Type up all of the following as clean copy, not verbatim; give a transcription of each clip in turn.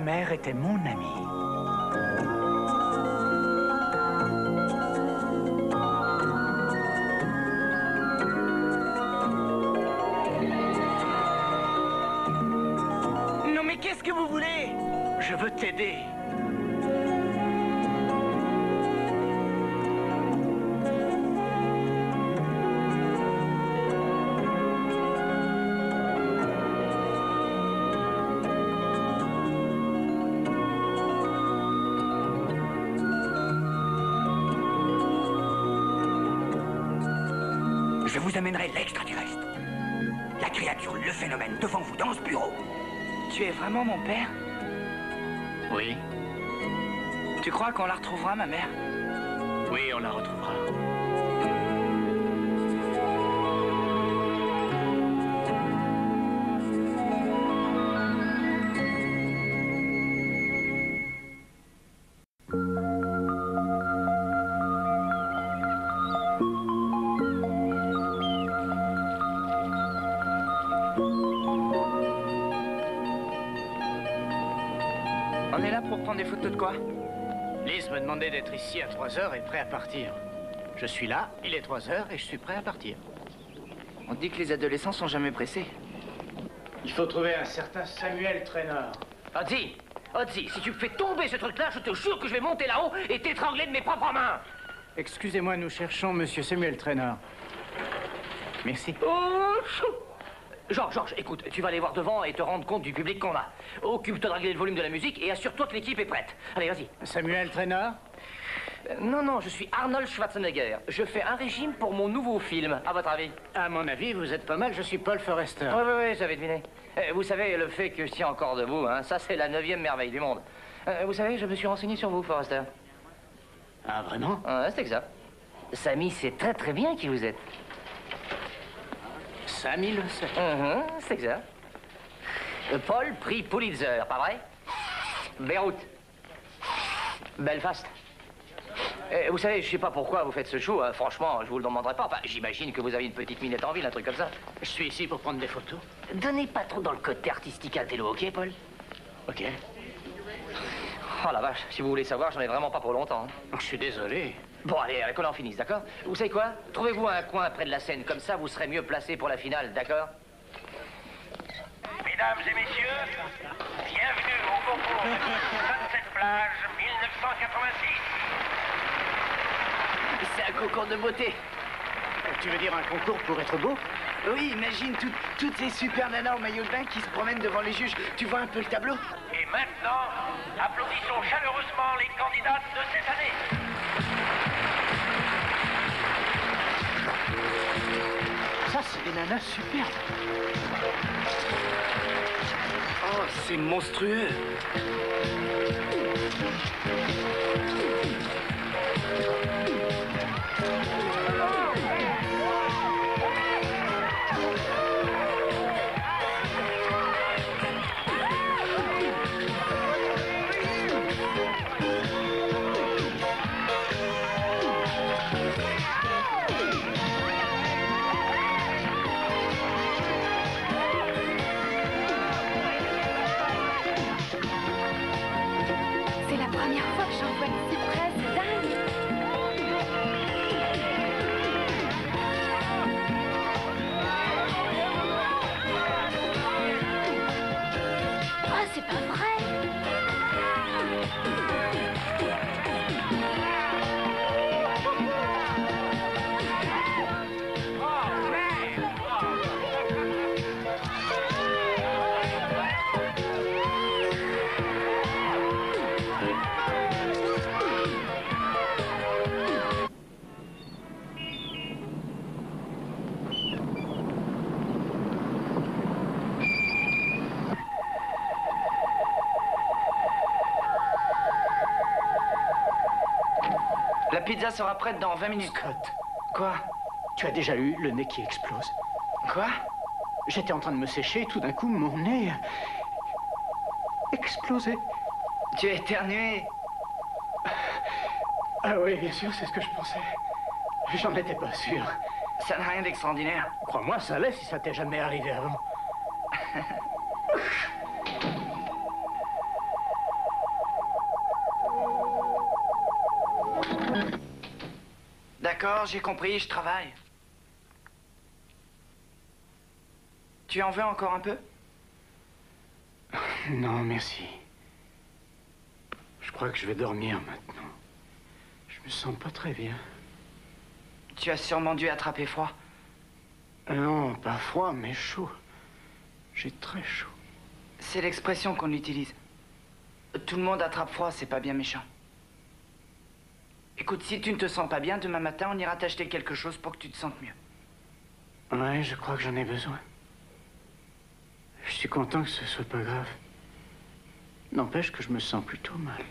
mère était mon amie. Non mais qu'est-ce que vous voulez? Je veux t'aider. Je vous amènerai l'extraterrestre. La créature, le phénomène, devant vous, dans ce bureau. Tu es vraiment mon père? Oui. Tu crois qu'on la retrouvera, ma mère? Oui, on la retrouvera. On est là pour prendre des photos de quoi? Lise me demandait d'être ici à 3 h et prêt à partir. Je suis là, il est 3 h et je suis prêt à partir. On dit que les adolescents sont jamais pressés. Il faut trouver un certain Samuel Traynor. Ozzy, Ozzy, si tu me fais tomber ce truc-là, je te jure que je vais monter là-haut et t'étrangler de mes propres mains. Excusez-moi, nous cherchons Monsieur Samuel Traynor. Merci. Oh, chou. Georges, écoute, tu vas aller voir devant et te rendre compte du public qu'on a. Occupe-toi de régler le volume de la musique et assure-toi que l'équipe est prête. Allez, vas-y. Samuel Traynor? Non, je suis Arnold Schwarzenegger. Je fais un régime pour mon nouveau film. À votre avis? À mon avis, vous êtes pas mal, je suis Paul Forrester. Oui, j'avais deviné. Vous savez, le fait que je tiens encore debout, hein, ça c'est la 9e merveille du monde. Vous savez, je me suis renseigné sur vous, Forrester. Ah, vraiment? C'est exact. Sammy sait très très bien qui vous êtes. Sammy le sait. C'est exact. Paul, prix Pulitzer, pas vrai? Beyrouth. Belfast. Vous savez, je sais pas pourquoi vous faites ce show, hein. Franchement, je vous le demanderai pas. Enfin, j'imagine que vous avez une petite minette en ville, un truc comme ça. Je suis ici pour prendre des photos. Donnez pas trop dans le côté artistique à la télo, ok, Paul? Ok. Oh la vache, si vous voulez savoir, j'en ai vraiment pas pour longtemps. Hein. Je suis désolé. Bon, allez, qu'on en finisse, d'accord? Vous savez quoi? Trouvez-vous un coin près de la scène, comme ça vous serez mieux placé pour la finale, d'accord? Mesdames et messieurs, bienvenue au concours de Sunset Plage 1986. C'est un concours de beauté. Tu veux dire un concours pour être beau? Oui, imagine toutes ces super nanas au maillot de bain qui se promènent devant les juges. Tu vois un peu le tableau? Et maintenant, applaudissons chaleureusement les candidates de cette année. Ça, c'est des nanas superbes. Oh, c'est monstrueux. C'est la première fois que j'en vois une si près, c'est dingue. Oh, c'est pas vrai. La pizza sera prête dans 20 minutes. Scott, Quoi? tu as déjà eu le nez qui explose? Quoi? J'étais en train de me sécher et tout d'un coup, mon nez explosé. Tu as éternué? Ah oui, bien sûr, c'est ce que je pensais. J'en étais pas sûr. Ça n'a rien d'extraordinaire. Crois-moi, ça l'est si ça t'est jamais arrivé avant. D'accord, j'ai compris, je travaille. Tu en veux encore un peu? Non, merci. Je crois que je vais dormir maintenant. Je me sens pas très bien. Tu as sûrement dû attraper froid. Non, pas froid, mais chaud. J'ai très chaud. C'est l'expression qu'on utilise. Tout le monde attrape froid, c'est pas bien méchant. Écoute, si tu ne te sens pas bien, demain matin, on ira t'acheter quelque chose pour que tu te sentes mieux. Ouais, je crois que j'en ai besoin. Je suis content que ce soit pas grave. N'empêche que je me sens plutôt mal.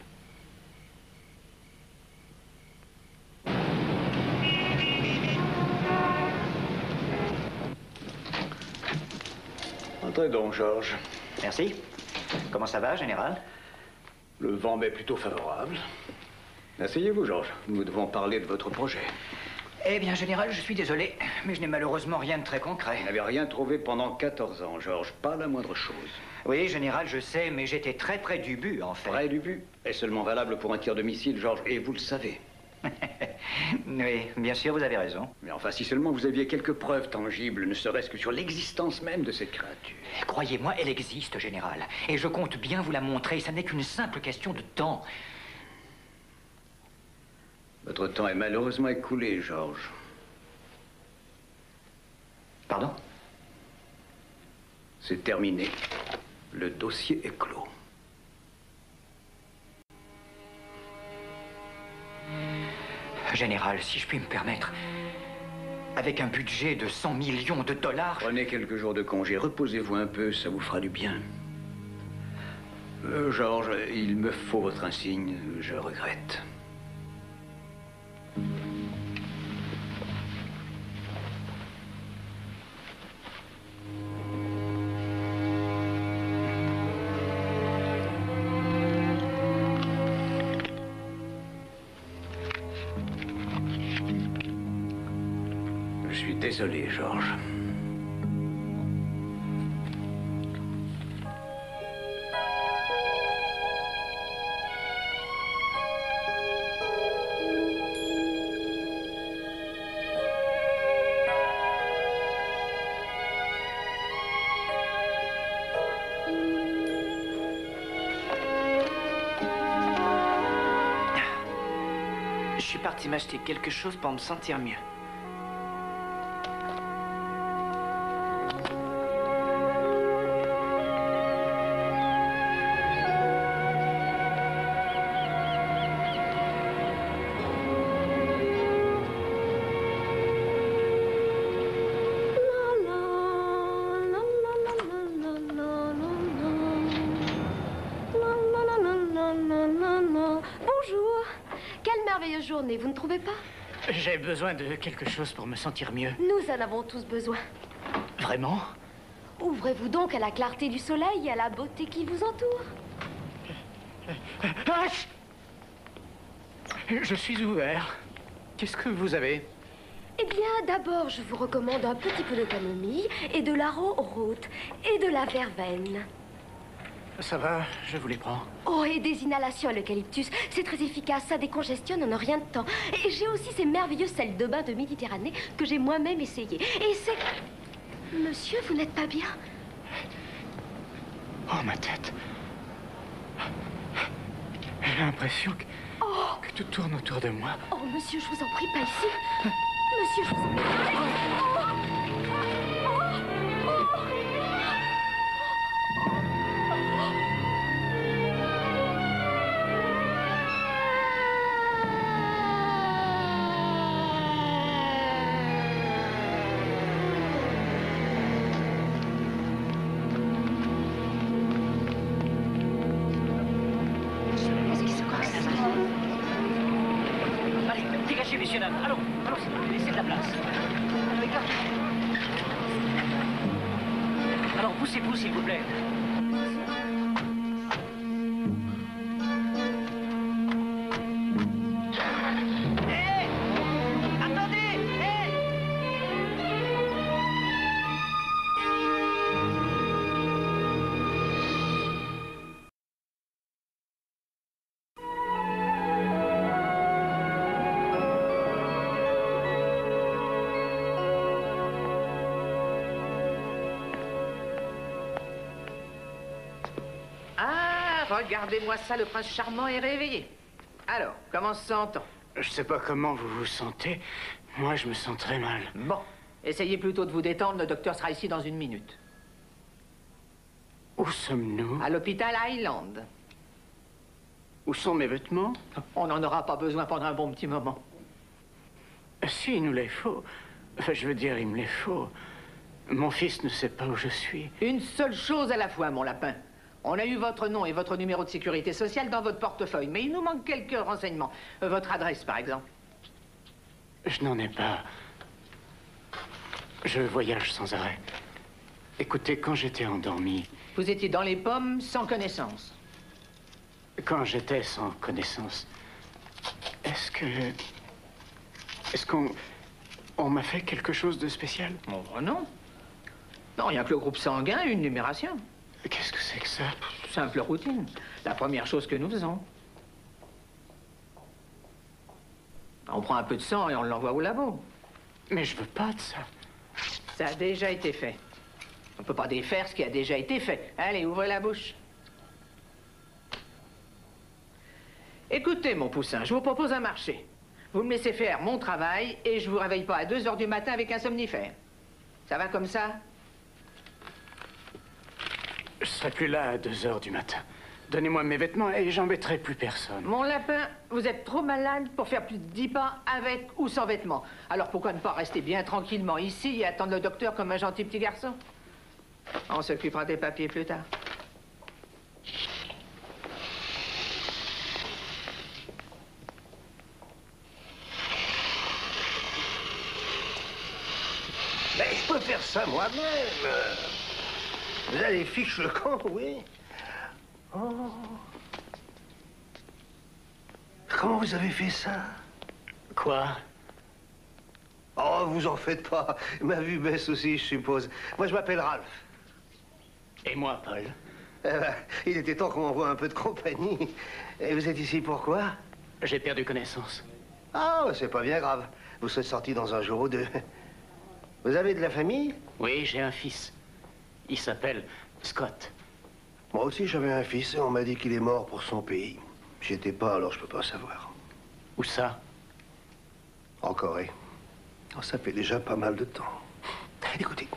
Entrez donc, Georges. Merci. Comment ça va, général? Le vent m'est plutôt favorable. Asseyez-vous, Georges. Nous devons parler de votre projet. Eh bien, général, je suis désolé, mais je n'ai malheureusement rien de très concret. Vous n'avez rien trouvé pendant 14 ans, Georges. Pas la moindre chose. Oui, général, je sais, mais j'étais très près du but, en fait. Près du but est seulement valable pour un tir de missile, Georges, et vous le savez. Oui, bien sûr, vous avez raison. Mais enfin, si seulement vous aviez quelques preuves tangibles, ne serait-ce que sur l'existence même de cette créature. Croyez-moi, elle existe, général. Et je compte bien vous la montrer. Ça n'est qu'une simple question de temps. Votre temps est malheureusement écoulé, Georges. Pardon? C'est terminé. Le dossier est clos. Général, si je puis me permettre, avec un budget de 100 millions de dollars... Prenez quelques jours de congé, reposez-vous un peu, ça vous fera du bien. Georges, il me faut votre insigne, je regrette. Je suis désolé, Georges. Je suis parti m'acheter quelque chose pour me sentir mieux. Bonjour. Quelle merveilleuse journée, vous ne trouvez pas? J'ai besoin de quelque chose pour me sentir mieux. Nous en avons tous besoin. Vraiment? Ouvrez-vous donc à la clarté du soleil et à la beauté qui vous entoure. Ah, je suis ouvert. Qu'est-ce que vous avez? Eh bien, d'abord, je vous recommande un petit peu de camomille et de l'arrowroot et de la verveine. Ça va, je vous les prends. Oh, et des inhalations à l'eucalyptus. C'est très efficace, ça décongestionne en un rien de temps. Et j'ai aussi ces merveilleuses salles de bain de Méditerranée que j'ai moi-même essayées. Et c'est... Monsieur, vous n'êtes pas bien? Oh, ma tête. J'ai l'impression que tout tourne autour de moi. Oh, monsieur, je vous en prie, pas ici. Monsieur, je vous en prie. Allez, dégagez, messieurs, dames. Allons, allons, s'il vous plaît, laissez de la place. Alors, poussez-vous, s'il vous plaît. Regardez-moi ça, le prince charmant est réveillé. Alors, comment se sent-on? Je sais pas comment vous vous sentez. Moi, je me sens très mal. Bon, essayez plutôt de vous détendre, le docteur sera ici dans une minute. Où sommes-nous? À l'hôpital Highland. Où sont mes vêtements? On n'en aura pas besoin pendant un bon petit moment. Si, il nous les faut. Enfin, je veux dire, il me les faut. Mon fils ne sait pas où je suis. Une seule chose à la fois, mon lapin. On a eu votre nom et votre numéro de sécurité sociale dans votre portefeuille, mais il nous manque quelques renseignements. Votre adresse, par exemple. Je n'en ai pas. Je voyage sans arrêt. Écoutez, quand j'étais endormi... Vous étiez dans les pommes sans connaissance. Quand j'étais sans connaissance... Est-ce qu'on m'a fait quelque chose de spécial? Oh, non. Non, rien que le groupe sanguin et une numération. Qu'est-ce que c'est que ça? Simple routine. La première chose que nous faisons. On prend un peu de sang et on l'envoie au labo. Mais je veux pas de ça. Ça a déjà été fait. On ne peut pas défaire ce qui a déjà été fait. Allez, ouvrez la bouche. Écoutez, mon poussin, je vous propose un marché. Vous me laissez faire mon travail et je vous réveille pas à 2 heures du matin avec un somnifère. Ça va comme ça? Je serai plus là à 2 heures du matin. Donnez-moi mes vêtements et j'embêterai plus personne. Mon lapin, vous êtes trop malade pour faire plus de 10 pas avec ou sans vêtements. Alors pourquoi ne pas rester bien tranquillement ici et attendre le docteur comme un gentil petit garçon? On s'occupera des papiers plus tard. Ben, je peux faire ça moi-même. Vous allez fiche le camp, oui. Oh. Comment vous avez fait ça? Quoi? Oh, vous en faites pas. Ma vue baisse aussi, je suppose. Moi, je m'appelle Ralph. Et moi, Paul? Il était temps qu'on m'envoie un peu de compagnie. Et vous êtes ici pourquoi? J'ai perdu connaissance. Ah, c'est pas bien grave. Vous serez sorti dans un jour ou deux. Vous avez de la famille? Oui, j'ai un fils. Il s'appelle Scott. Moi aussi, j'avais un fils et on m'a dit qu'il est mort pour son pays. J'y étais pas, alors je peux pas savoir. Où ça? En Corée. Oh, ça fait déjà pas mal de temps. Écoutez,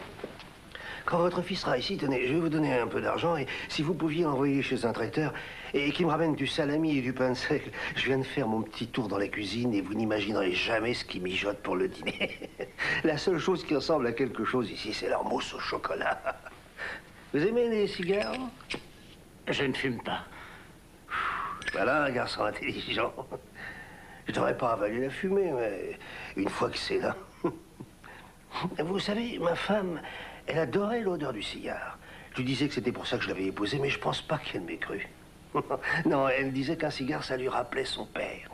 quand votre fils sera ici, tenez, je vais vous donner un peu d'argent et si vous pouviez l'envoyer chez un traiteur et qu'il me ramène du salami et du pain sec, je viens de faire mon petit tour dans la cuisine et vous n'imaginerez jamais ce qui mijote pour le dîner. La seule chose qui ressemble à quelque chose ici, c'est leur mousse au chocolat. Vous aimez les cigares? Je ne fume pas. Voilà un garçon intelligent. Je devrais pas avaler la fumée, mais une fois que c'est là... Vous savez, ma femme, elle adorait l'odeur du cigare. Je lui disais que c'était pour ça que je l'avais épousée, mais je pense pas qu'elle m'ait cru. Non, elle me disait qu'un cigare, ça lui rappelait son père.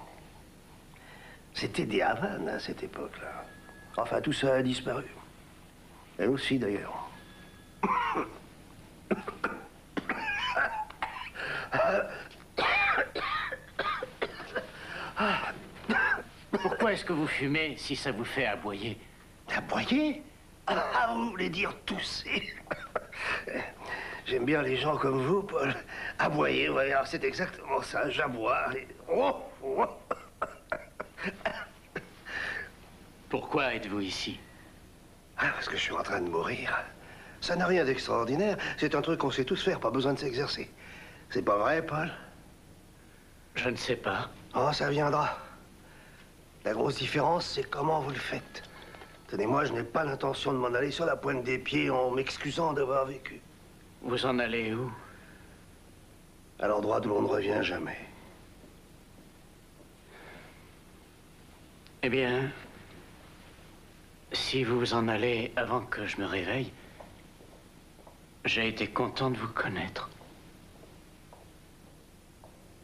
C'était des Havanes à cette époque-là. Enfin, tout ça a disparu. Elle aussi, d'ailleurs. Pourquoi est-ce que vous fumez si ça vous fait aboyer? Aboyer? Ah, vous voulez dire tousser? J'aime bien les gens comme vous, Paul. Aboyer, ouais, alors c'est exactement ça, j'aboie. Et... Oh, oh. Pourquoi êtes-vous ici? Ah, parce que je suis en train de mourir. Ça n'a rien d'extraordinaire. C'est un truc qu'on sait tous faire, pas besoin de s'exercer. C'est pas vrai, Paul? Je ne sais pas. Oh, ça viendra. La grosse différence, c'est comment vous le faites. Tenez, moi, je n'ai pas l'intention de m'en aller sur la pointe des pieds en m'excusant d'avoir vécu. Vous en allez où? À l'endroit d'où l'on ne revient jamais. Eh bien, si vous en allez avant que je me réveille, j'ai été content de vous connaître.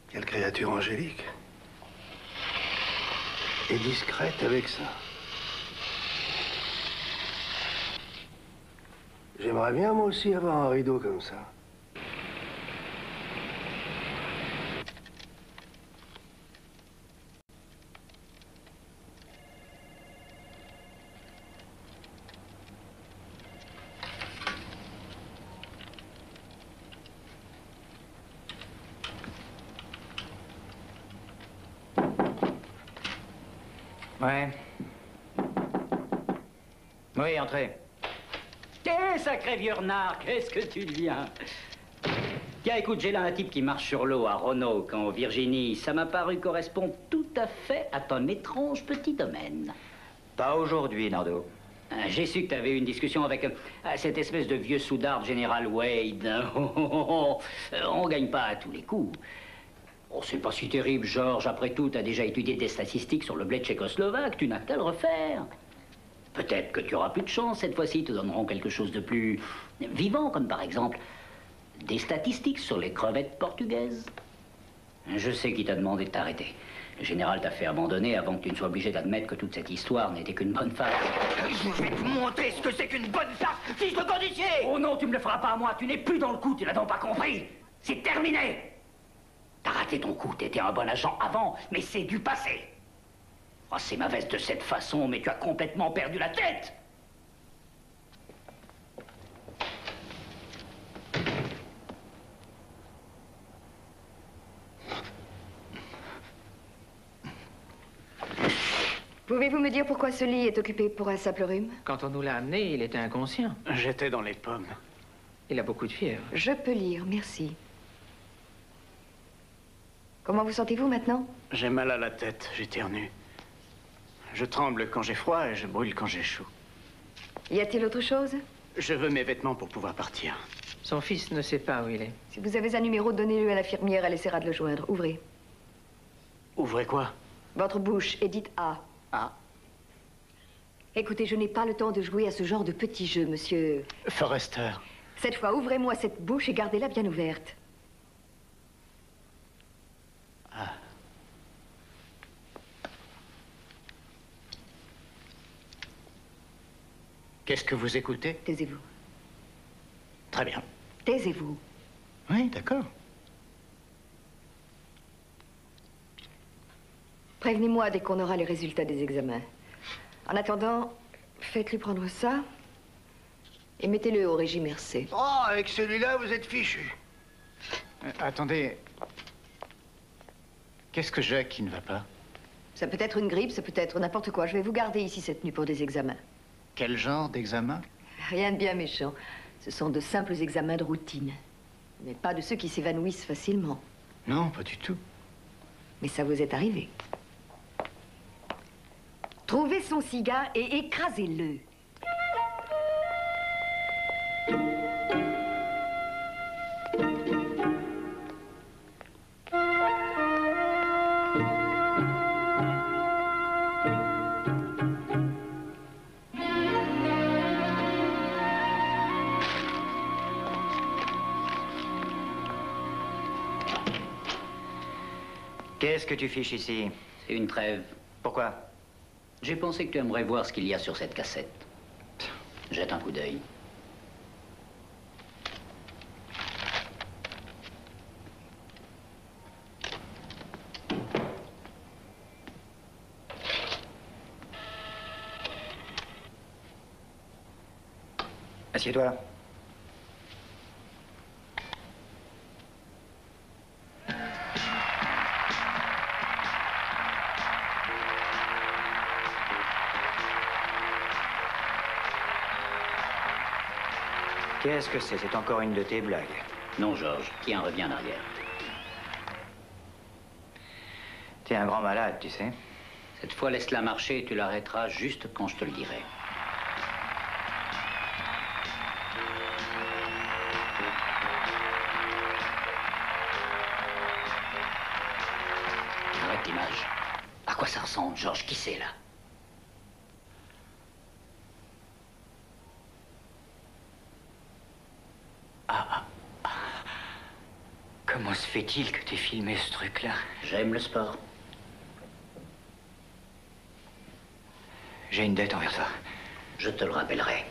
Quelle créature angélique. Et discrète avec ça. J'aimerais bien, moi aussi, avoir un rideau comme ça. Ouais. Oui, entrez. Eh, sacré vieux renard, qu'est-ce que tu deviens? Tiens, écoute, j'ai là un type qui marche sur l'eau à Roanoke, en Virginie. Ça m'a paru correspondre tout à fait à ton étrange petit domaine. Pas aujourd'hui, Nardo. J'ai su que tu avais eu une discussion avec cette espèce de vieux soudard général Wade. On gagne pas à tous les coups. Oh, c'est pas si terrible, Georges. Après tout, tu as déjà étudié des statistiques sur le blé tchécoslovaque. Tu n'as qu'à le refaire. Peut-être que tu auras plus de chance cette fois-ci. Te donneront quelque chose de plus vivant, comme par exemple des statistiques sur les crevettes portugaises. Je sais qui t'a demandé de t'arrêter. Le général t'a fait abandonner avant que tu ne sois obligé d'admettre que toute cette histoire n'était qu'une bonne farce. Je vais te montrer ce que c'est qu'une bonne farce, fils de condicier! Oh non, tu me le feras pas à moi. Tu n'es plus dans le coup, tu l'as donc pas compris. C'est terminé. T'as raté ton coup, t'étais un bon agent avant, mais c'est du passé. Oh, c'est ma veste de cette façon, mais tu as complètement perdu la tête. Pouvez-vous me dire pourquoi ce lit est occupé pour un simple rhume? Quand on nous l'a amené, il était inconscient. J'étais dans les pommes. Il a beaucoup de fièvre. Je peux lire, merci. Comment vous sentez-vous maintenant? J'ai mal à la tête, j'éternue. Je tremble quand j'ai froid et je brûle quand j'ai chaud. Y a-t-il autre chose? Je veux mes vêtements pour pouvoir partir. Son fils ne sait pas où il est. Si vous avez un numéro, donnez-le à l'infirmière, elle essaiera de le joindre. Ouvrez. Ouvrez quoi? Votre bouche et dites A. Ah. Écoutez, je n'ai pas le temps de jouer à ce genre de petit jeu, monsieur... Forrester. Cette fois, ouvrez-moi cette bouche et gardez-la bien ouverte. Ah. Qu'est-ce que vous écoutez? Taisez-vous. Très bien. Taisez-vous. Oui, d'accord. Prévenez-moi dès qu'on aura les résultats des examens. En attendant, faites-lui prendre ça et mettez-le au régime RC. Oh, avec celui-là, vous êtes fichu. Attendez. Qu'est-ce que j'ai qui ne va pas? Ça peut être une grippe, ça peut être n'importe quoi. Je vais vous garder ici cette nuit pour des examens. Quel genre d'examen? Rien de bien méchant. Ce sont de simples examens de routine. Mais pas de ceux qui s'évanouissent facilement. Non, pas du tout. Mais ça vous est arrivé. Trouvez son cigare et écrasez-le. Qu'est-ce que tu fiches ici? C'est une trêve. Pourquoi? J'ai pensé que tu aimerais voir ce qu'il y a sur cette cassette. Jette un coup d'œil. Assieds-toi. Qu'est-ce que c'est? C'est encore une de tes blagues. Non, Georges, tiens, reviens en arrière. T'es un grand malade, tu sais. Cette fois, laisse-la marcher et tu l'arrêteras juste quand je te le dirai. Arrête l'image. À quoi ça ressemble, Georges? Qui c'est, là? Comment se fait-il que t'aies filmé ce truc-là? J'aime le sport. J'ai une dette envers toi. Je te le rappellerai.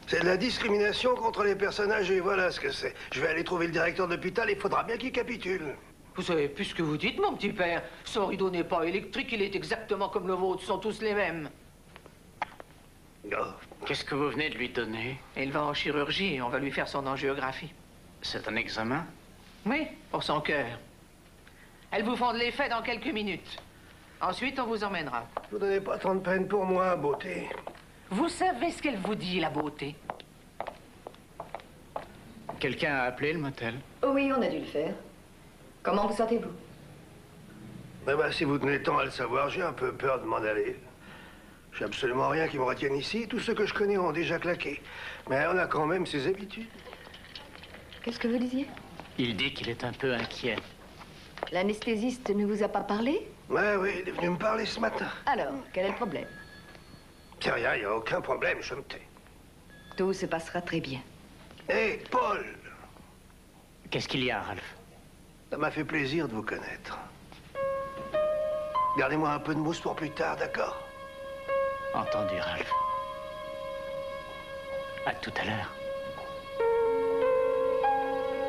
C'est de la discrimination contre les personnes âgées, voilà ce que c'est. Je vais aller trouver le directeur de l'hôpital, il faudra bien qu'il capitule. Vous savez plus ce que vous dites, mon petit père. Son rideau n'est pas électrique, il est exactement comme le vôtre, sont tous les mêmes. Qu'est-ce que vous venez de lui donner? Il va en chirurgie et on va lui faire son angiographie. C'est un examen? Oui, pour son cœur. Elles vous font de l'effet dans quelques minutes. Ensuite, on vous emmènera. Vous donnez pas tant de peine pour moi, beauté. Vous savez ce qu'elle vous dit, la beauté? Quelqu'un a appelé le motel? Oui, on a dû le faire. Comment vous sentez-vous? Eh ben, si vous tenez tant à le savoir, j'ai un peu peur de m'en aller. J'ai absolument rien qui me retienne ici. Tous ceux que je connais ont déjà claqué. Mais on a quand même ses habitudes. Qu'est-ce que vous disiez? Il dit qu'il est un peu inquiet. L'anesthésiste ne vous a pas parlé? Ouais, oui, il est venu me parler ce matin. Alors, quel est le problème? C'est rien, il n'y a aucun problème, je me tais. Tout se passera très bien. Hé, Paul! Qu'est-ce qu'il y a, Ralph? Ça m'a fait plaisir de vous connaître. Gardez-moi un peu de mousse pour plus tard, d'accord? Entendu, Ralph. À tout à l'heure.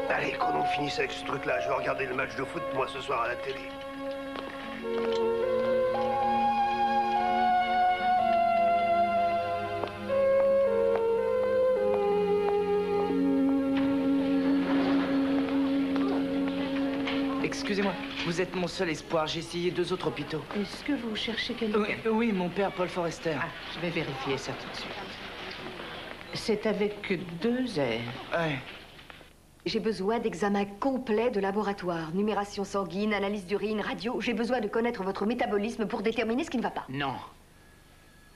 Allez, qu'on en finisse avec ce truc-là. Je vais regarder le match de foot, moi, ce soir à la télé. Excusez-moi, vous êtes mon seul espoir. J'ai essayé 2 autres hôpitaux. Est-ce que vous cherchez quelqu'un? Oui, mon père, Paul Forrester. Ah, je vais vérifier ça tout de suite. C'est avec 2 R. Ouais. J'ai besoin d'examens complets de laboratoire. Numération sanguine, analyse d'urine, radio. J'ai besoin de connaître votre métabolisme pour déterminer ce qui ne va pas. Non.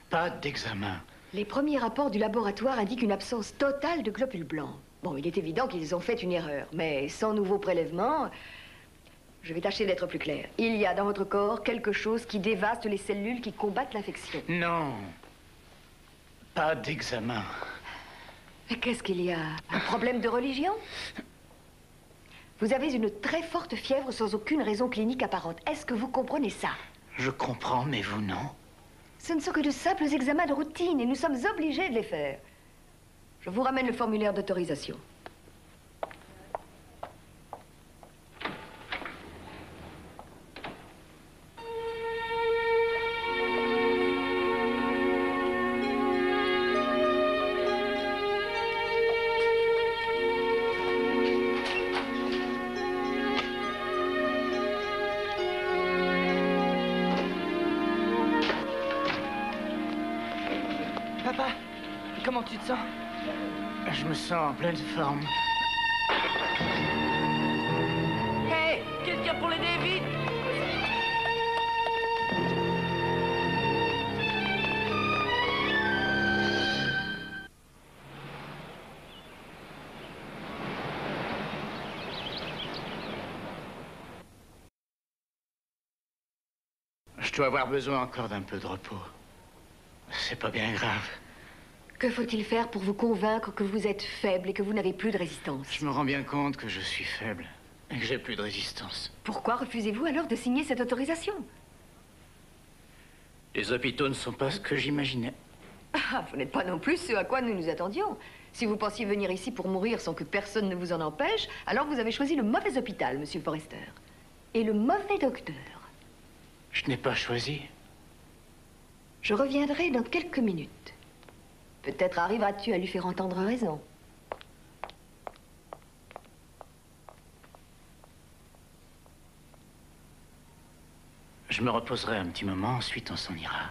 Pas d'examen. Les premiers rapports du laboratoire indiquent une absence totale de globules blancs. Bon, il est évident qu'ils ont fait une erreur. Mais sans nouveau prélèvement, je vais tâcher d'être plus clair. Il y a dans votre corps quelque chose qui dévaste les cellules qui combattent l'infection. Non. Pas d'examen. Mais qu'est-ce qu'il y a? Un problème de religion? Vous avez une très forte fièvre sans aucune raison clinique apparente. Est-ce que vous comprenez ça? Je comprends, mais vous non. Ce ne sont que de simples examens de routine et nous sommes obligés de les faire. Je vous ramène le formulaire d'autorisation. Papa, comment tu te sens? Je me sens en pleine forme. Hé, quelqu'un pour l'aider, vite! Je dois avoir besoin encore d'un peu de repos. C'est pas bien grave. Que faut-il faire pour vous convaincre que vous êtes faible et que vous n'avez plus de résistance? Je me rends bien compte que je suis faible et que j'ai plus de résistance. Pourquoi refusez-vous alors de signer cette autorisation? Les hôpitaux ne sont pas ce que j'imaginais. Ah, vous n'êtes pas non plus ce à quoi nous nous attendions. Si vous pensiez venir ici pour mourir sans que personne ne vous en empêche, alors vous avez choisi le mauvais hôpital, Monsieur Forrester. Et le mauvais docteur. Je n'ai pas choisi. Je reviendrai dans quelques minutes. Peut-être arriveras-tu à lui faire entendre raison. Je me reposerai un petit moment, ensuite on s'en ira.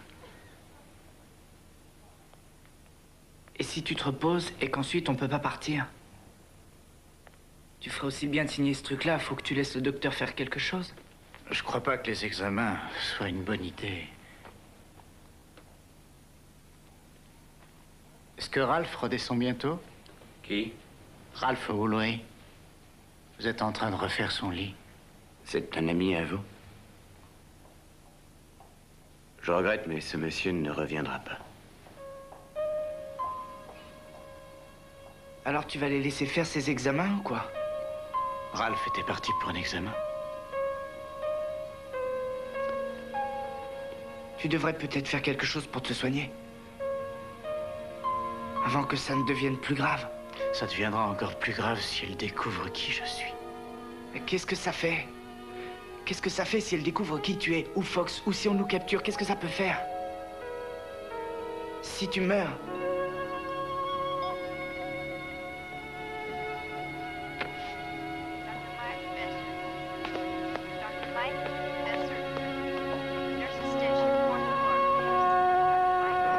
Et si tu te reposes et qu'ensuite on peut pas partir? Tu ferais aussi bien de signer ce truc-là. Faut que tu laisses le docteur faire quelque chose. Je crois pas que les examens soient une bonne idée. Est-ce que Ralph redescend bientôt? Qui? Ralph Holloway. Vous êtes en train de refaire son lit. C'est un ami à vous? Je regrette, mais ce monsieur ne reviendra pas. Alors tu vas les laisser faire ces examens ou quoi? Ralph était parti pour un examen. Tu devrais peut-être faire quelque chose pour te soigner. Avant que ça ne devienne plus grave. Ça deviendra encore plus grave si elle découvre qui je suis. Mais qu'est-ce que ça fait? Qu'est-ce que ça fait si elle découvre qui tu es? Ou Fox? Ou si on nous capture? Qu'est-ce que ça peut faire? Si tu meurs...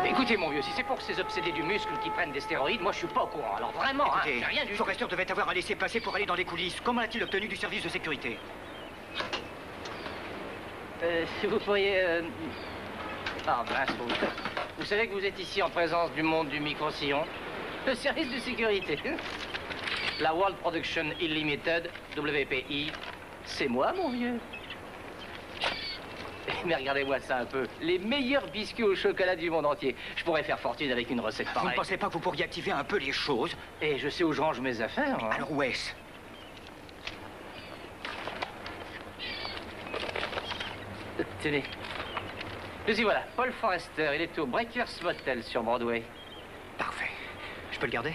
Écoutez, mon vieux, si c'est pour ces obsédés du muscle qui prennent des stéroïdes, moi je suis pas au courant. Alors vraiment, Écoutez, j'ai rien du tout. Forrester devait avoir un laissez-passer pour aller dans les coulisses. Comment l'a-t-il obtenu du service de sécurité? Vous pourriez... Ah mince, vous savez que vous êtes ici en présence du monde du micro-sillon? Le service de sécurité. La World Production Illimited, WPI, c'est moi, mon vieux. Mais regardez-moi ça un peu. Les meilleurs biscuits au chocolat du monde entier. Je pourrais faire fortune avec une recette pareille. Vous ne pensez pas que vous pourriez activer un peu les choses? Et je sais où je range mes affaires. Hein. Alors où est-ce? Tenez. Le y voilà, Paul Forrester. Il est au Breakers Motel sur Broadway. Parfait. Je peux le garder?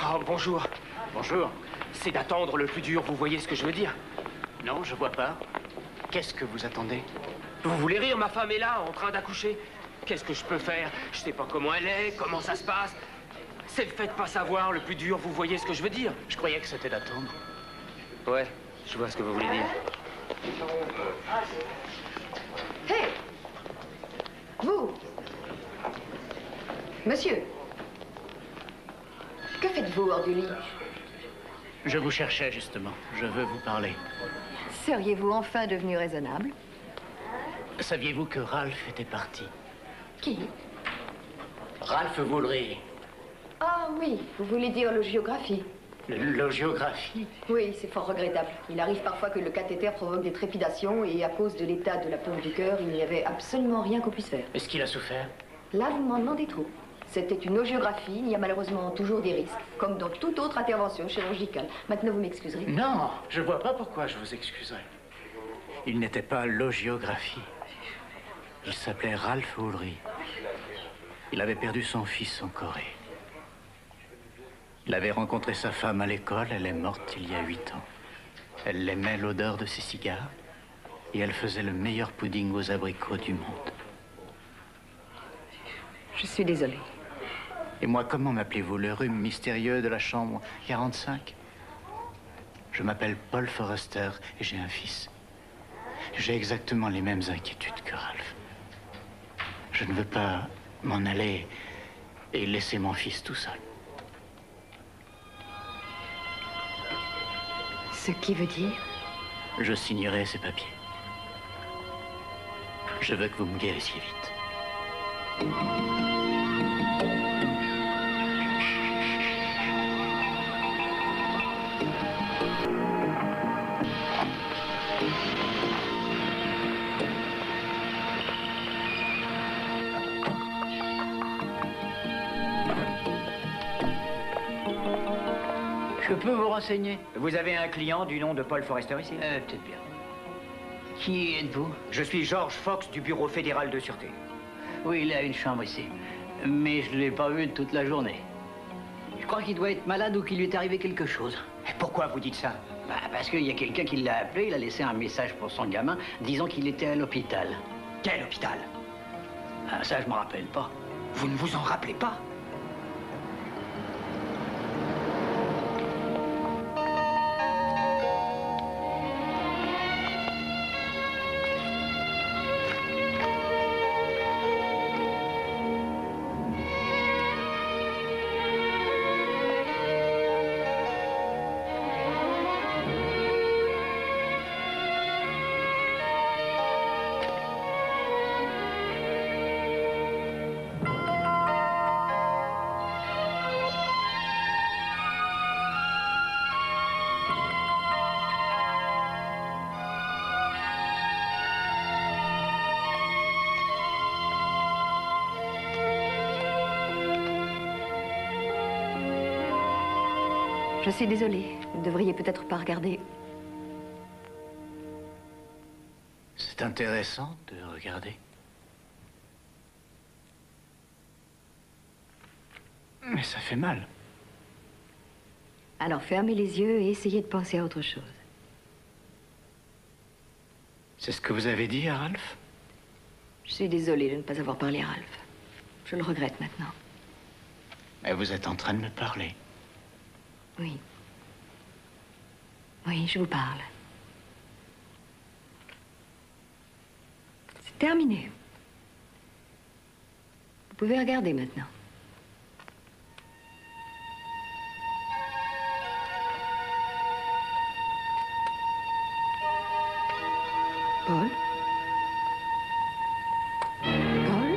Oh, bonjour. Bonjour. C'est d'attendre le plus dur, vous voyez ce que je veux dire? Non, je vois pas. Qu'est-ce que vous attendez? Vous voulez rire, ma femme est là, en train d'accoucher. Qu'est-ce que je peux faire? Je sais pas comment elle est, comment ça se passe. C'est le fait de pas savoir, le plus dur, vous voyez ce que je veux dire? Je croyais que c'était d'attendre. Ouais, je vois ce que vous voulez dire. Hé! Vous! Monsieur! Que faites-vous hors du lit? Je vous cherchais, justement. Je veux vous parler. Seriez-vous enfin devenu raisonnable? Saviez-vous que Ralph était parti? Qui? Ralph Woolry. Ah oui, vous voulez dire l'ogiographie. L'ogiographie? Oui, c'est fort regrettable. Il arrive parfois que le cathéter provoque des trépidations et à cause de l'état de la pompe du cœur, il n'y avait absolument rien qu'on puisse faire. Est-ce qu'il a souffert? Là, vous m'en demandez trop. C'était une ogiographie, il y a malheureusement toujours des risques, comme dans toute autre intervention chirurgicale. Maintenant, vous m'excuserez. Non, je vois pas pourquoi je vous excuserais. Il n'était pas l'ogiographie. Il s'appelait Ralph Woolry. Il avait perdu son fils en Corée. Il avait rencontré sa femme à l'école, elle est morte il y a 8 ans. Elle aimait l'odeur de ses cigares et elle faisait le meilleur pudding aux abricots du monde. Je suis désolée. Et moi, comment m'appelez-vous? Le rhume mystérieux de la chambre 45? Je m'appelle Paul Forrester et j'ai un fils. J'ai exactement les mêmes inquiétudes que Ralph. Je ne veux pas m'en aller et laisser mon fils tout seul. Ce qui veut dire? Je signerai ces papiers. Je veux que vous me guérissiez vite. Je peux vous renseigner? Vous avez un client du nom de Paul Forrester ici? Peut-être bien. Qui êtes-vous? Je suis George Fox du Bureau fédéral de sûreté. Oui, il a une chambre ici. Mais je ne l'ai pas vu toute la journée. Je crois qu'il doit être malade ou qu'il lui est arrivé quelque chose. Et pourquoi vous dites ça? Parce qu'il y a quelqu'un qui l'a appelé, il a laissé un message pour son gamin disant qu'il était à l'hôpital. Quel hôpital? Ça, je me rappelle pas. Vous ne vous en rappelez pas? Je suis désolée. Vous ne devriez peut-être pas regarder. C'est intéressant de regarder. Mais ça fait mal. Alors fermez les yeux et essayez de penser à autre chose. C'est ce que vous avez dit à Ralph? Je suis désolée de ne pas avoir parlé à Ralph. Je le regrette maintenant. Mais vous êtes en train de me parler. Oui. Oui, je vous parle. C'est terminé. Vous pouvez regarder maintenant. Paul? Paul?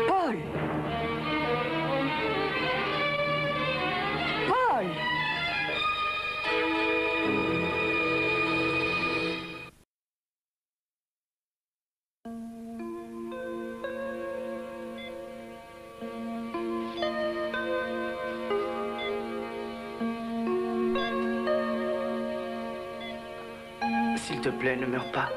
Paul! Paul! S'il te plaît, ne meurs pas.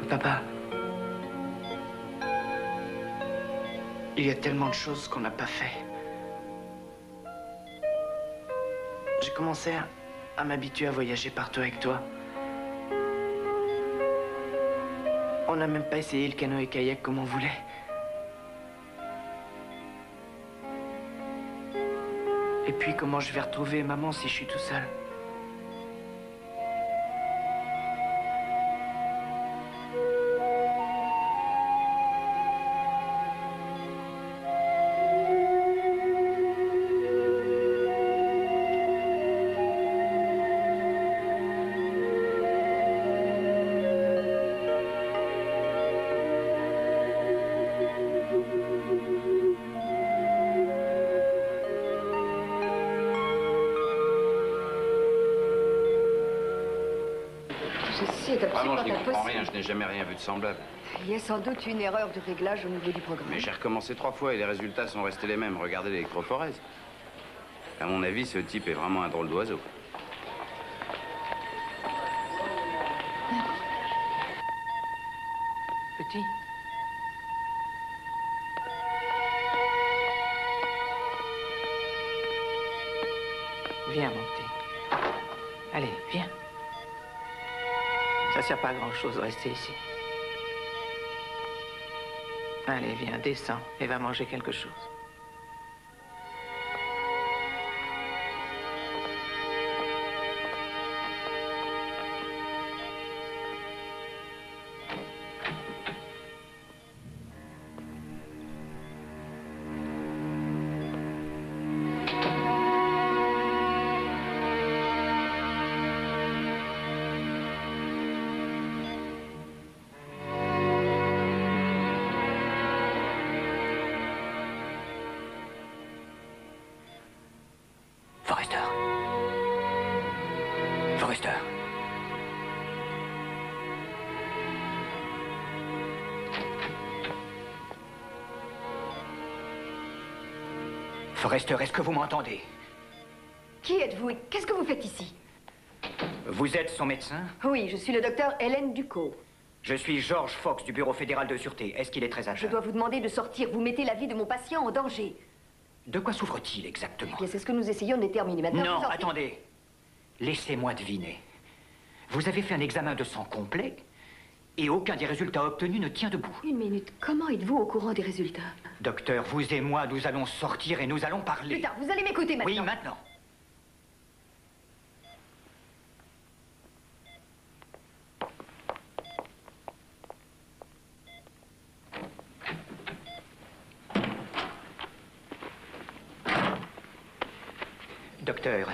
Papa. Il y a tellement de choses qu'on n'a pas fait. J'ai commencé à m'habituer à voyager partout avec toi. On n'a même pas essayé le canoë-kayak comme on voulait. Et puis, comment je vais retrouver maman si je suis tout seul? Vraiment, je n'y comprends rien. Je n'ai jamais rien vu de semblable. Il y a sans doute une erreur de réglage au niveau du programme. Mais j'ai recommencé 3 fois et les résultats sont restés les mêmes. Regardez l'électrophorèse. À mon avis, ce type est vraiment un drôle d'oiseau. Petit. Viens, mon petit. Allez, viens. Ça sert pas à grand-chose de rester ici. Allez, viens, descends et va manger quelque chose. Forrester. Forrester. Forrester, est-ce que vous m'entendez? Qui êtes-vous et qu'est-ce que vous faites ici? Vous êtes son médecin? Oui, je suis le docteur Hélène Ducot. Je suis George Fox du Bureau fédéral de sûreté. Est-ce qu'il est très atteint? Je dois vous demander de sortir. Vous mettez la vie de mon patient en danger. De quoi souffre-t-il exactement? Eh bien, c'est ce que nous essayons de déterminer maintenant. Non, attendez. Laissez-moi deviner. Vous avez fait un examen de sang complet et aucun des résultats obtenus ne tient debout. Une minute. Comment êtes-vous au courant des résultats? Docteur, vous et moi, nous allons sortir et nous allons parler. Plus tard, vous allez m'écouter maintenant. Oui, maintenant. Docteur,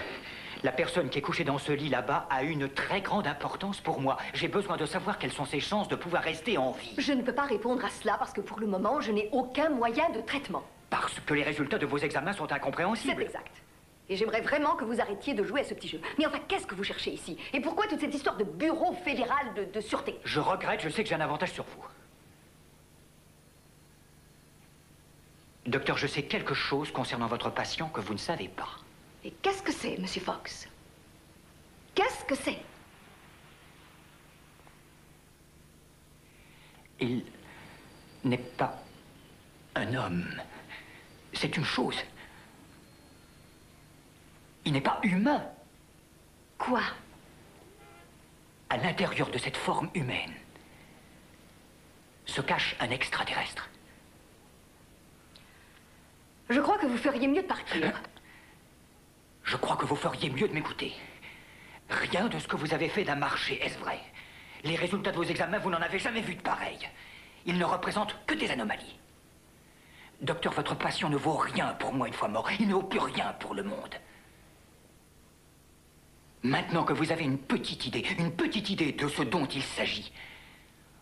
la personne qui est couchée dans ce lit là-bas a une très grande importance pour moi. J'ai besoin de savoir quelles sont ses chances de pouvoir rester en vie. Je ne peux pas répondre à cela parce que pour le moment, je n'ai aucun moyen de traitement. Parce que les résultats de vos examens sont incompréhensibles. C'est exact. Et j'aimerais vraiment que vous arrêtiez de jouer à ce petit jeu. Mais enfin, qu'est-ce que vous cherchez ici? Et pourquoi toute cette histoire de bureau fédéral de sûreté? Je regrette, je sais que j'ai un avantage sur vous. Docteur, je sais quelque chose concernant votre patient que vous ne savez pas. Et Qu'est-ce que c'est, Monsieur Fox? Qu'est-ce que c'est? Il n'est pas un homme. C'est une chose. Il n'est pas humain. Quoi? À l'intérieur de cette forme humaine se cache un extraterrestre. Je crois que vous feriez mieux de partir. Je crois que vous feriez mieux de m'écouter. Rien de ce que vous avez fait n'a marché, est-ce vrai? Les résultats de vos examens, vous n'en avez jamais vu de pareil. Ils ne représentent que des anomalies. Docteur, votre patient ne vaut rien pour moi une fois mort. Il ne vaut plus rien pour le monde. Maintenant que vous avez une petite idée de ce dont il s'agit,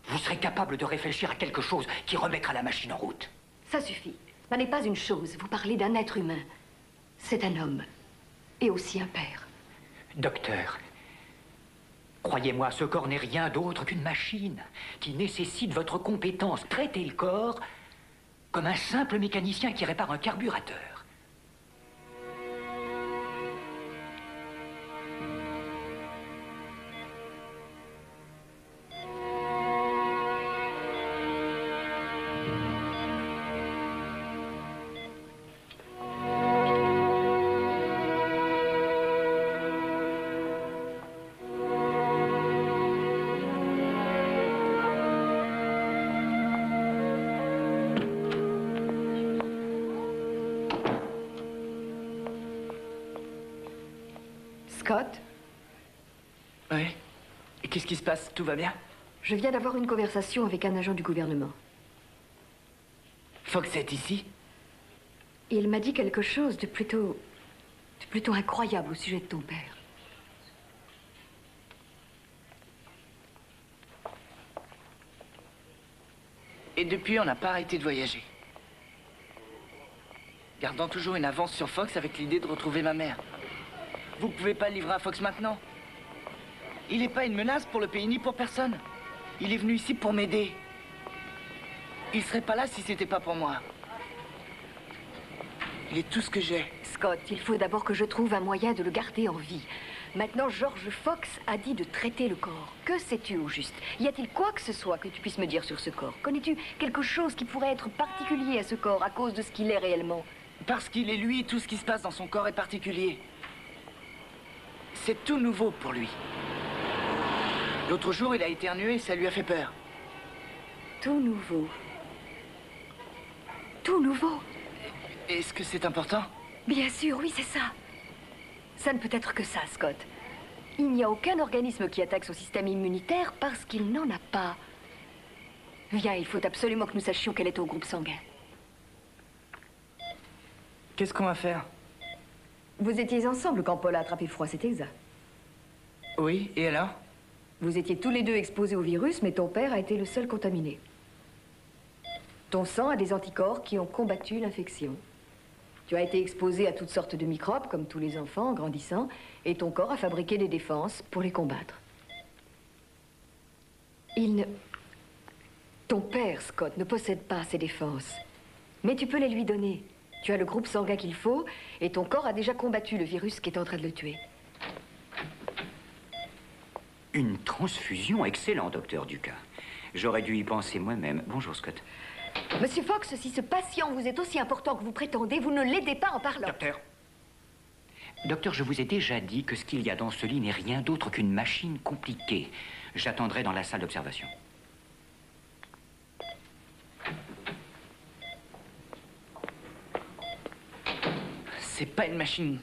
vous serez capable de réfléchir à quelque chose qui remettra la machine en route. Ça suffit. Ça n'est pas une chose. Vous parlez d'un être humain. C'est un homme. Et aussi un père. Docteur, croyez-moi, ce corps n'est rien d'autre qu'une machine qui nécessite votre compétence. Traitez le corps comme un simple mécanicien qui répare un carburateur. Scott? Oui. Et qu'est-ce qui se passe? Tout va bien? Je viens d'avoir une conversation avec un agent du gouvernement. Fox est ici? Il m'a dit quelque chose de plutôt incroyable au sujet de ton père. Et depuis, on n'a pas arrêté de voyager. Gardant toujours une avance sur Fox avec l'idée de retrouver ma mère. Vous pouvez pas le livrer à Fox maintenant. Il n'est pas une menace pour le pays ni pour personne. Il est venu ici pour m'aider. Il serait pas là si c'était pas pour moi. Il est tout ce que j'ai. Scott, il faut d'abord que je trouve un moyen de le garder en vie. Maintenant, George Fox a dit de traiter le corps. Que sais-tu au juste? Y a-t-il quoi que ce soit que tu puisses me dire sur ce corps? Connais-tu quelque chose qui pourrait être particulier à ce corps à cause de ce qu'il est réellement? Parce qu'il est lui, tout ce qui se passe dans son corps est particulier. C'est tout nouveau pour lui. L'autre jour, il a éternué et ça lui a fait peur. Tout nouveau. Tout nouveau? Est-ce que c'est important? Bien sûr, oui, c'est ça. Ça ne peut être que ça, Scott. Il n'y a aucun organisme qui attaque son système immunitaire parce qu'il n'en a pas. Viens, il faut absolument que nous sachions quel est au groupe sanguin. Qu'est-ce qu'on va faire? Vous étiez ensemble quand Paul a attrapé froid, c'est exact. Oui, et alors? Vous étiez tous les deux exposés au virus, mais ton père a été le seul contaminé. Ton sang a des anticorps qui ont combattu l'infection. Tu as été exposé à toutes sortes de microbes, comme tous les enfants en grandissant, et ton corps a fabriqué des défenses pour les combattre. Ton père, Scott, ne possède pas ces défenses. Mais tu peux les lui donner. Tu as le groupe sanguin qu'il faut, et ton corps a déjà combattu le virus qui est en train de le tuer. Une transfusion? Excellent, docteur Ducas. J'aurais dû y penser moi-même. Bonjour, Scott. Monsieur Fox, si ce patient vous est aussi important que vous prétendez, vous ne l'aidez pas en parlant. Docteur, je vous ai déjà dit que ce qu'il y a dans ce lit n'est rien d'autre qu'une machine compliquée. J'attendrai dans la salle d'observation. C'est pas une machine.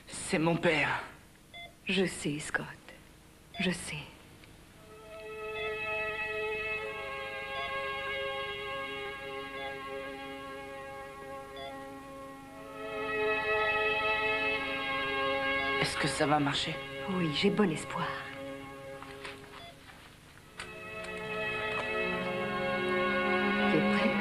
C'est mon père. Je sais, Scott. Je sais. Est-ce que ça va marcher? Oui, j'ai bon espoir. Tu es prêt?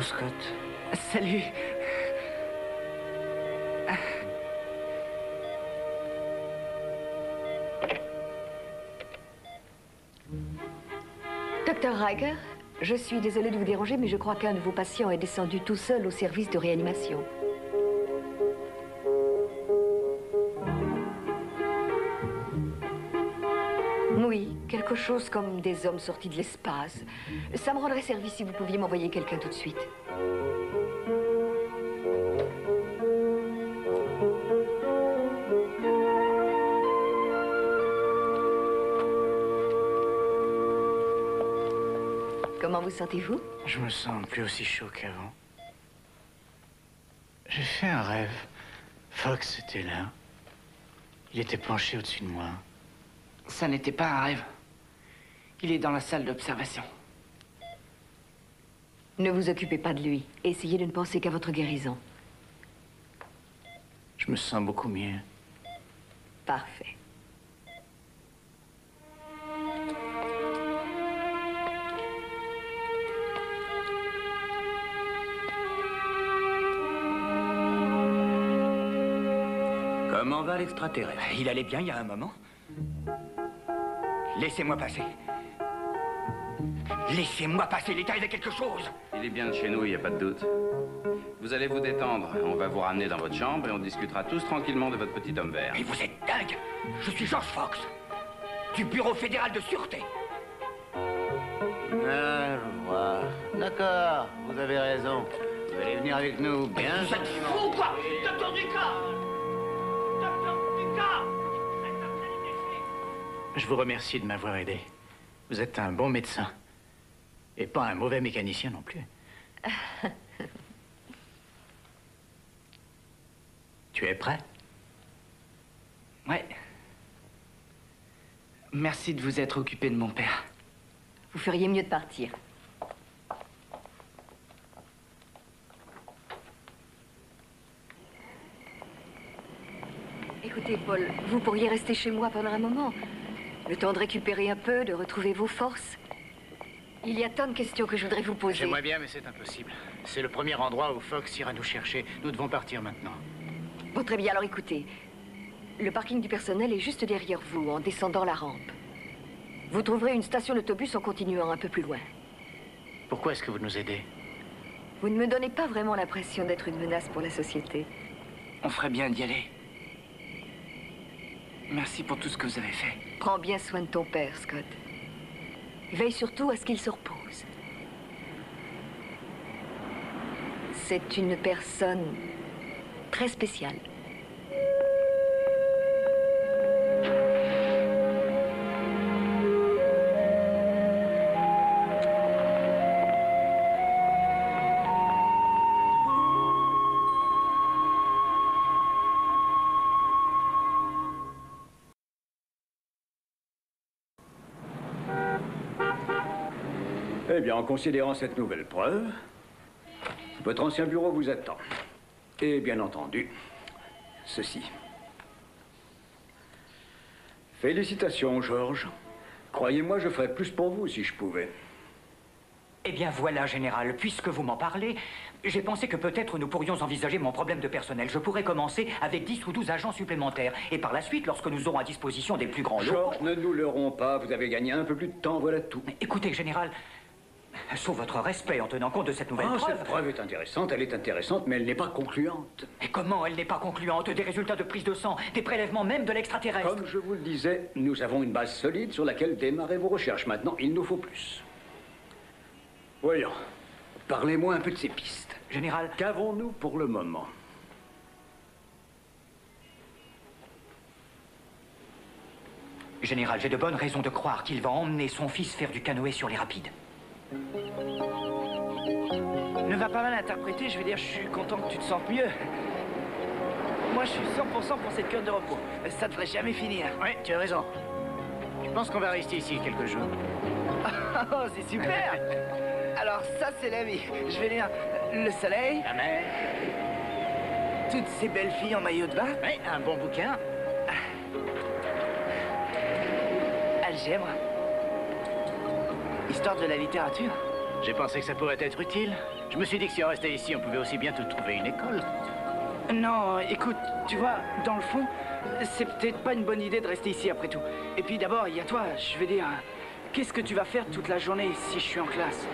Scott. Salut. Docteur Riker, je suis désolée de vous déranger, mais je crois qu'un de vos patients est descendu tout seul au service de réanimation. Oui, quelque chose comme des hommes sortis de l'espace. Ça me rendrait service si vous pouviez m'envoyer quelqu'un tout de suite. Comment vous sentez-vous? Je me sens plus aussi chaud qu'avant. J'ai fait un rêve. Fox était là. Il était penché au-dessus de moi. Ça n'était pas un rêve. Il est dans la salle d'observation. Ne vous occupez pas de lui. Essayez de ne penser qu'à votre guérison. Je me sens beaucoup mieux. Parfait. Comment va l'extraterrestre? Il allait bien il y a un moment. Laissez-moi passer. Laissez-moi passer, il est arrivé quelque chose. Il est bien de chez nous, il n'y a pas de doute. Vous allez vous détendre. On va vous ramener dans votre chambre et on discutera tous tranquillement de votre petit homme vert. Mais vous êtes dingue! Je suis George Fox, du Bureau fédéral de sûreté. Ah, je vois. D'accord, vous avez raison. Vous allez venir avec nous, bien Vous êtes fou, quoi! Docteur Ducas! Docteur Ducas! Je vous remercie de m'avoir aidé. Vous êtes un bon médecin. Et pas un mauvais mécanicien non plus. Tu es prêt? Ouais. Merci de vous être occupé de mon père. Vous feriez mieux de partir. Écoutez, Paul, vous pourriez rester chez moi pendant un moment. Le temps de récupérer un peu, de retrouver vos forces. Il y a tant de questions que je voudrais vous poser. J'aimerais bien, mais c'est impossible. C'est le premier endroit où Fox ira nous chercher. Nous devons partir maintenant. Bon, très bien, alors écoutez. Le parking du personnel est juste derrière vous, en descendant la rampe. Vous trouverez une station d'autobus en continuant un peu plus loin. Pourquoi est-ce que vous nous aidez? Vous ne me donnez pas vraiment l'impression d'être une menace pour la société. On ferait bien d'y aller. Merci pour tout ce que vous avez fait. Prends bien soin de ton père, Scott. Veille surtout à ce qu'il se repose. C'est une personne très spéciale. Eh bien, en considérant cette nouvelle preuve, votre ancien bureau vous attend. Et bien entendu, ceci. Félicitations, George. Croyez-moi, je ferais plus pour vous si je pouvais. Eh bien voilà, Général, puisque vous m'en parlez, j'ai pensé que peut-être nous pourrions envisager mon problème de personnel. Je pourrais commencer avec 10 ou 12 agents supplémentaires. Et par la suite, lorsque nous aurons à disposition des plus grands lots... George, ne nous leurrons pas, vous avez gagné un peu plus de temps, voilà tout. Mais écoutez, Général, sauf votre respect en tenant compte de cette nouvelle preuve... Cette preuve est intéressante, elle est intéressante, mais elle n'est pas concluante. Et comment elle n'est pas concluante? Des résultats de prise de sang, des prélèvements même de l'extraterrestre. Comme je vous le disais, nous avons une base solide sur laquelle démarrer vos recherches. Maintenant, il nous faut plus. Voyons, parlez-moi un peu de ces pistes. Général... Qu'avons-nous pour le moment? Général, j'ai de bonnes raisons de croire qu'il va emmener son fils faire du canoë sur les rapides. Ne va pas mal interpréter, je veux dire, je suis content que tu te sentes mieux. Moi, je suis 100% pour cette cure de repos. Ça devrait jamais finir. Oui, tu as raison. Je pense qu'on va rester ici quelques jours. Oh, c'est super! Alors ça, c'est la vie. Je vais lire le soleil. La mer. Toutes ces belles filles en maillot de bain. Oui, un bon bouquin. Algèbre. Histoire de la littérature. J'ai pensé que ça pourrait être utile. Je me suis dit que si on restait ici, on pouvait aussi bien te trouver une école. Non, écoute, tu vois, dans le fond, c'est peut-être pas une bonne idée de rester ici après tout. Et puis d'abord, il y a toi, je veux dire, qu'est-ce que tu vas faire toute la journée si je suis en classe?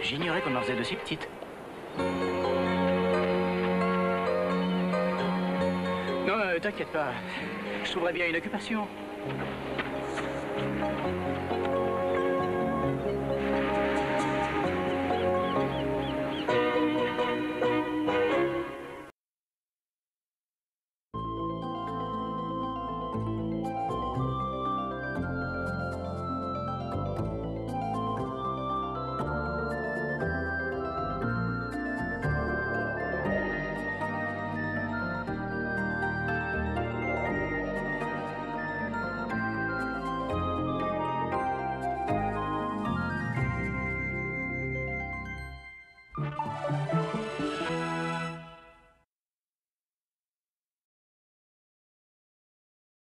J'ignorais qu'on en faisait de si petites. Non, t'inquiète pas. Je trouverai bien une occupation.